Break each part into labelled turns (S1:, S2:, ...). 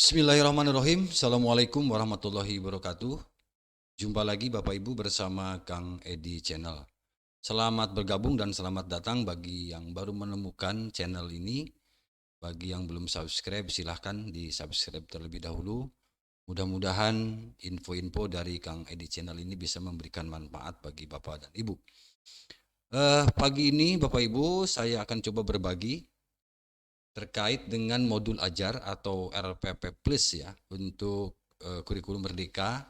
S1: Bismillahirrahmanirrahim. Assalamualaikum warahmatullahi wabarakatuh. Jumpa lagi Bapak Ibu bersama Kang Edi Channel. Selamat bergabung dan selamat datang bagi yang baru menemukan channel ini. Bagi yang belum subscribe silahkan di subscribe terlebih dahulu. Mudah-mudahan info-info dari Kang Edi Channel ini bisa memberikan manfaat bagi Bapak dan Ibu. Pagi ini Bapak Ibu saya akan coba berbagi terkait dengan modul ajar atau RPP Plus ya untuk kurikulum Merdeka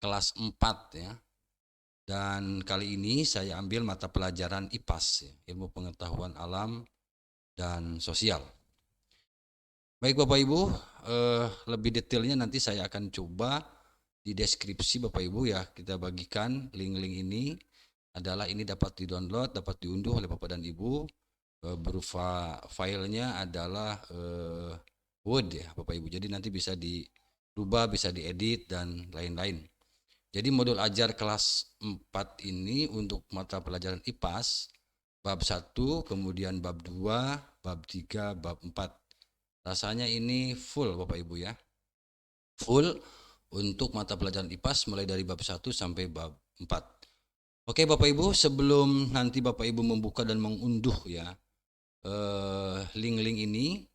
S1: kelas 4 ya. Dan kali ini saya ambil mata pelajaran IPAS ya, Ilmu Pengetahuan Alam dan Sosial. Baik Bapak Ibu, lebih detailnya nanti saya akan coba di deskripsi Bapak Ibu ya, kita bagikan link-link ini adalah ini dapat di-download, dapat diunduh oleh Bapak dan Ibu berupa filenya adalah Word ya Bapak Ibu. Jadi nanti bisa dirubah, bisa diedit dan lain-lain. Jadi modul ajar kelas 4 ini untuk mata pelajaran IPAS bab 1, kemudian bab 2, bab 3, bab 4. Rasanya ini full Bapak Ibu ya. Full untuk mata pelajaran IPAS mulai dari bab 1 sampai bab 4. Oke Bapak Ibu, sebelum nanti Bapak Ibu membuka dan mengunduh ya link-link ini,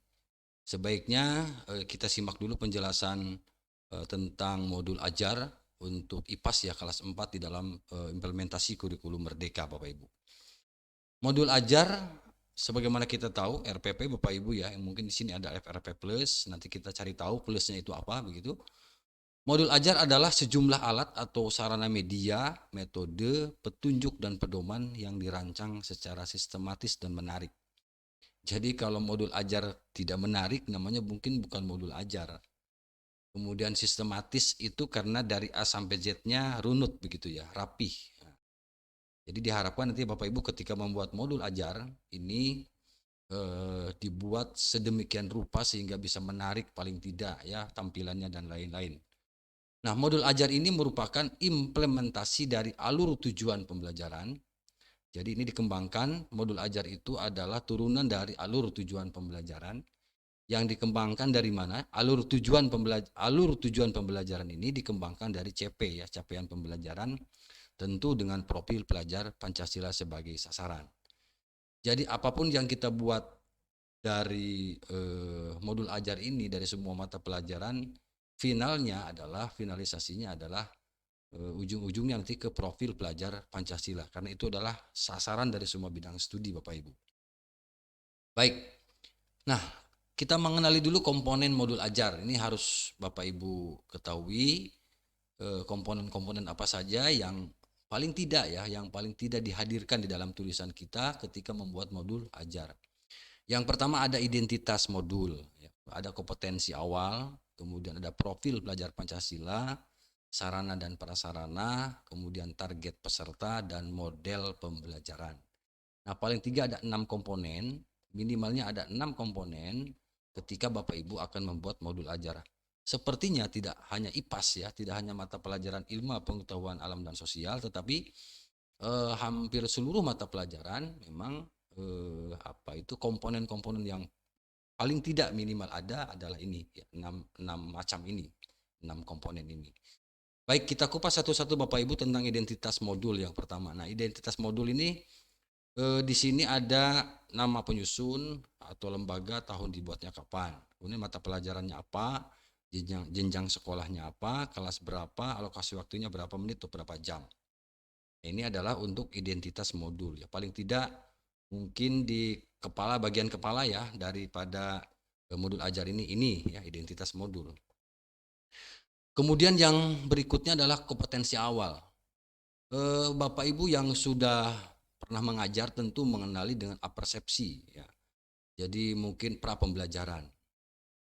S1: sebaiknya kita simak dulu penjelasan tentang modul ajar untuk IPAS ya kelas 4 di dalam implementasi kurikulum Merdeka Bapak Ibu. Modul ajar sebagaimana kita tahu RPP Bapak Ibu ya, yang mungkin di sini ada RPP Plus, nanti kita cari tahu plusnya itu apa begitu. Modul ajar adalah sejumlah alat atau sarana media, metode, petunjuk dan pedoman yang dirancang secara sistematis dan menarik. Jadi kalau modul ajar tidak menarik namanya mungkin bukan modul ajar. Kemudian sistematis itu karena dari A sampai Z-nya runut begitu ya, rapih. Jadi diharapkan nanti Bapak Ibu ketika membuat modul ajar ini dibuat sedemikian rupa sehingga bisa menarik paling tidak ya tampilannya dan lain-lain. Nah, modul ajar ini merupakan implementasi dari alur tujuan pembelajaran. Jadi ini dikembangkan, modul ajar itu adalah turunan dari alur tujuan pembelajaran. Yang dikembangkan dari mana? Alur tujuan pembelajaran ini dikembangkan dari CP ya, capaian pembelajaran, tentu dengan profil pelajar Pancasila sebagai sasaran. Jadi apapun yang kita buat dari modul ajar ini, dari semua mata pelajaran, finalisasinya adalah ujung-ujungnya nanti ke profil pelajar Pancasila, karena itu adalah sasaran dari semua bidang studi Bapak Ibu. Baik, nah kita mengenali dulu komponen modul ajar. Ini harus Bapak Ibu ketahui komponen-komponen apa saja yang paling tidak ya, yang paling tidak dihadirkan di dalam tulisan kita ketika membuat modul ajar. Yang pertama ada identitas modul, ada kompetensi awal, kemudian ada profil pelajar Pancasila, sarana dan prasarana, kemudian target peserta dan model pembelajaran. Nah, paling tiga ada 6 komponen, minimalnya ada 6 komponen ketika Bapak Ibu akan membuat modul ajar. Sepertinya tidak hanya IPAS ya, tidak hanya mata pelajaran ilmu pengetahuan alam dan sosial, tetapi hampir seluruh mata pelajaran memang komponen-komponen yang paling tidak minimal ada adalah ini ya, 6 macam ini, 6 komponen ini. Baik, kita kupas satu-satu Bapak Ibu tentang identitas modul yang pertama. Nah, identitas modul ini di sini ada nama penyusun atau lembaga, tahun dibuatnya kapan, kemudian mata pelajarannya apa, jenjang sekolahnya apa, kelas berapa, alokasi waktunya berapa menit atau berapa jam. Ini adalah untuk identitas modul ya. Paling tidak mungkin di kepala, bagian kepala ya daripada modul ajar ini ya identitas modul. Kemudian yang berikutnya adalah kompetensi awal. Bapak Ibu yang sudah pernah mengajar tentu mengenali dengan apersepsi ya. Jadi mungkin pra pembelajaran.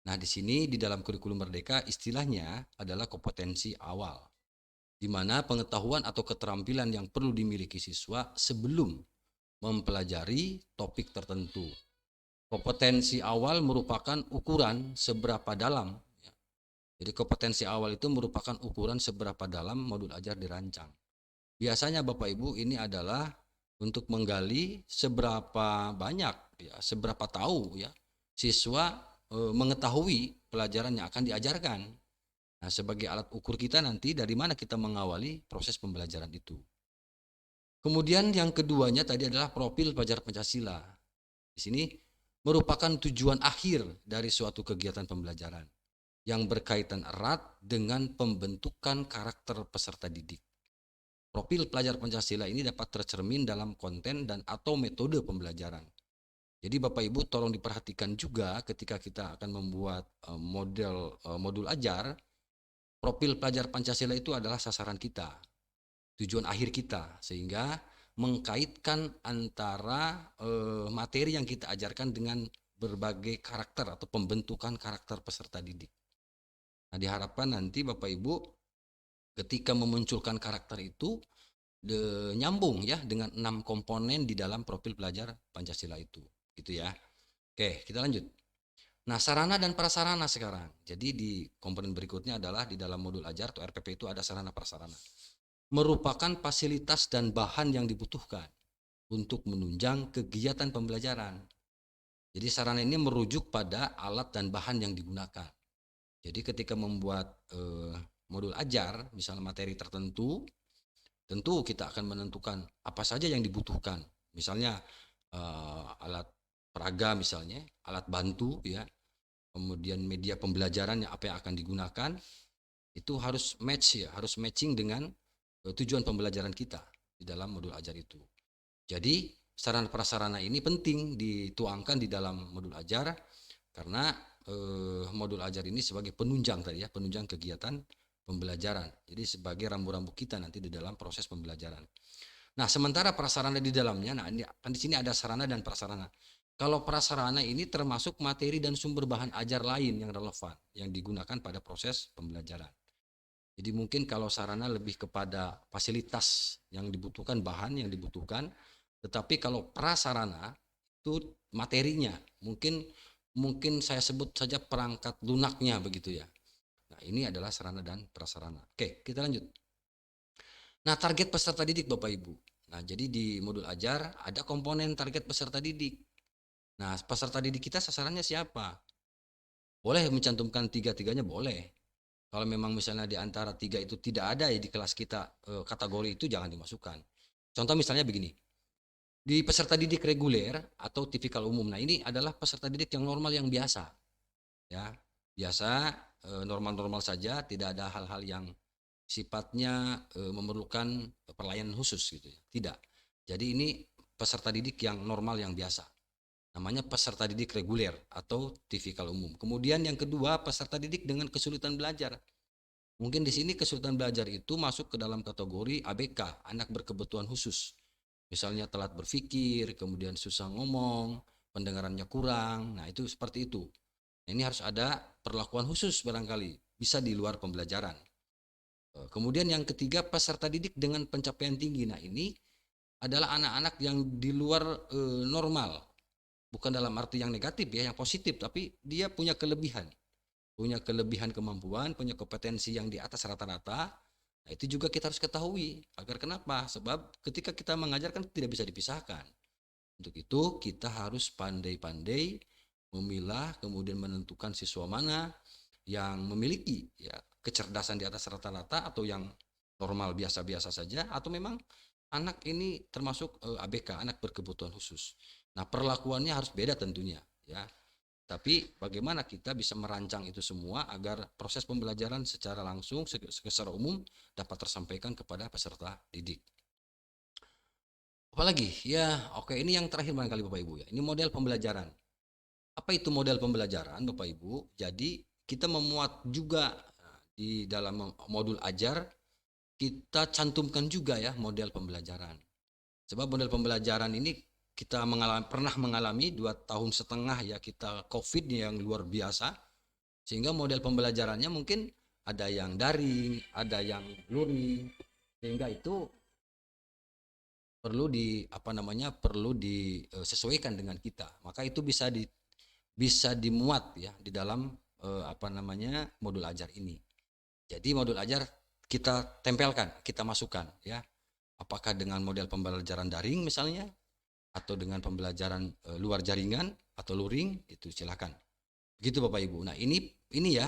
S1: Nah, di sini di dalam kurikulum Merdeka istilahnya adalah kompetensi awal, di mana pengetahuan atau keterampilan yang perlu dimiliki siswa sebelum mempelajari topik tertentu. Kompetensi awal merupakan ukuran seberapa dalam. Jadi kompetensi awal itu merupakan ukuran seberapa dalam modul ajar dirancang. Biasanya Bapak Ibu ini adalah untuk menggali seberapa banyak, ya, seberapa tahu ya siswa mengetahui pelajaran yang akan diajarkan. Nah, sebagai alat ukur kita nanti dari mana kita mengawali proses pembelajaran itu. Kemudian yang keduanya tadi adalah profil pelajar Pancasila. Di sini merupakan tujuan akhir dari suatu kegiatan pembelajaran yang berkaitan erat dengan pembentukan karakter peserta didik. Profil pelajar Pancasila ini dapat tercermin dalam konten dan atau metode pembelajaran. Jadi Bapak Ibu tolong diperhatikan juga ketika kita akan membuat modul ajar, profil pelajar Pancasila itu adalah sasaran kita, tujuan akhir kita, sehingga mengkaitkan antara materi yang kita ajarkan dengan berbagai karakter atau pembentukan karakter peserta didik. Nah, diharapkan nanti Bapak Ibu ketika memunculkan karakter itu nyambung ya dengan 6 komponen di dalam profil pelajar Pancasila itu, gitu ya. Oke, kita lanjut. Nah, sarana dan prasarana sekarang. Jadi di komponen berikutnya adalah di dalam modul ajar atau RPP itu ada sarana prasarana. Merupakan fasilitas dan bahan yang dibutuhkan untuk menunjang kegiatan pembelajaran. Jadi sarana ini merujuk pada alat dan bahan yang digunakan. Jadi ketika membuat modul ajar, misalnya materi tertentu, tentu kita akan menentukan apa saja yang dibutuhkan. Misalnya alat peraga misalnya, alat bantu ya, kemudian media pembelajaran yang apa yang akan digunakan, itu harus match ya, harus matching dengan tujuan pembelajaran kita di dalam modul ajar itu. Jadi sarana prasarana ini penting dituangkan di dalam modul ajar karena modul ajar ini sebagai penunjang tadi ya, penunjang kegiatan pembelajaran. Jadi sebagai rambu-rambu kita nanti di dalam proses pembelajaran. Nah, sementara prasarana di dalamnya, nah kan di sini ada sarana dan prasarana. Kalau prasarana ini termasuk materi dan sumber bahan ajar lain yang relevan yang digunakan pada proses pembelajaran. Jadi mungkin kalau sarana lebih kepada fasilitas yang dibutuhkan, bahan yang dibutuhkan, tetapi kalau prasarana itu materinya, mungkin saya sebut saja perangkat lunaknya begitu ya. Nah, ini adalah sarana dan prasarana. Oke, kita lanjut. Nah, target peserta didik Bapak Ibu. Nah, jadi di modul ajar ada komponen target peserta didik. Nah, peserta didik kita sasarannya siapa? Boleh mencantumkan tiga-tiganya, boleh. Kalau memang misalnya di antara tiga itu tidak ada ya di kelas kita kategori itu jangan dimasukkan. Contoh misalnya begini, di peserta didik reguler atau tipikal umum. Nah, ini adalah peserta didik yang normal yang biasa, ya biasa normal-normal saja, tidak ada hal-hal yang sifatnya memerlukan pelayanan khusus gitu ya. Tidak. Jadi ini peserta didik yang normal yang biasa. Namanya peserta didik reguler atau tipikal umum. Kemudian yang kedua, peserta didik dengan kesulitan belajar. Mungkin di sini kesulitan belajar itu masuk ke dalam kategori ABK, anak berkebutuhan khusus. Misalnya telat berpikir, kemudian susah ngomong, pendengarannya kurang. Nah, itu seperti itu. Nah, ini harus ada perlakuan khusus barangkali, bisa di luar pembelajaran. Kemudian yang ketiga, peserta didik dengan pencapaian tinggi. Nah, ini adalah anak-anak yang di luar normal. Bukan dalam arti yang negatif ya, yang positif, tapi dia punya kelebihan kemampuan, punya kompetensi yang di atas rata-rata. Nah, itu juga kita harus ketahui. Agar kenapa? Sebab ketika kita mengajarkan tidak bisa dipisahkan. Untuk itu kita harus pandai-pandai memilah, kemudian menentukan siswa mana yang memiliki ya kecerdasan di atas rata-rata atau yang normal biasa-biasa saja, atau memang anak ini termasuk ABK, anak berkebutuhan khusus. Nah, perlakuannya harus beda tentunya ya. Tapi bagaimana kita bisa merancang itu semua agar proses pembelajaran secara langsung, secara umum dapat tersampaikan kepada peserta didik. Apalagi ya, oke, ini yang terakhir barangkali Bapak Ibu ya. Ini model pembelajaran. Apa itu model pembelajaran Bapak Ibu? Jadi kita memuat juga di dalam modul ajar, kita cantumkan juga ya model pembelajaran. Sebab model pembelajaran ini kita pernah mengalami 2,5 tahun ya kita COVID yang luar biasa, sehingga model pembelajarannya mungkin ada yang daring, ada yang luring, sehingga itu perlu disesuaikan dengan kita. Maka itu bisa dimuat ya di dalam modul ajar ini. Jadi modul ajar kita tempelkan, kita masukkan ya. Apakah dengan model pembelajaran daring misalnya, atau dengan pembelajaran luar jaringan atau luring, itu silakan. Begitu Bapak Ibu. Nah, ini ya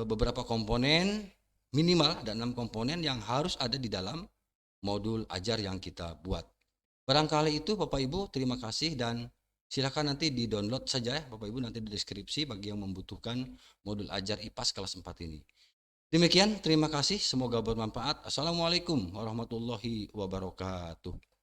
S1: beberapa komponen, minimal ada 6 komponen yang harus ada di dalam modul ajar yang kita buat. Barangkali itu Bapak Ibu, terima kasih dan silakan nanti di-download saja ya Bapak Ibu, nanti di deskripsi bagi yang membutuhkan modul ajar IPAS kelas 4 ini. Demikian, terima kasih, semoga bermanfaat. Assalamualaikum warahmatullahi wabarakatuh.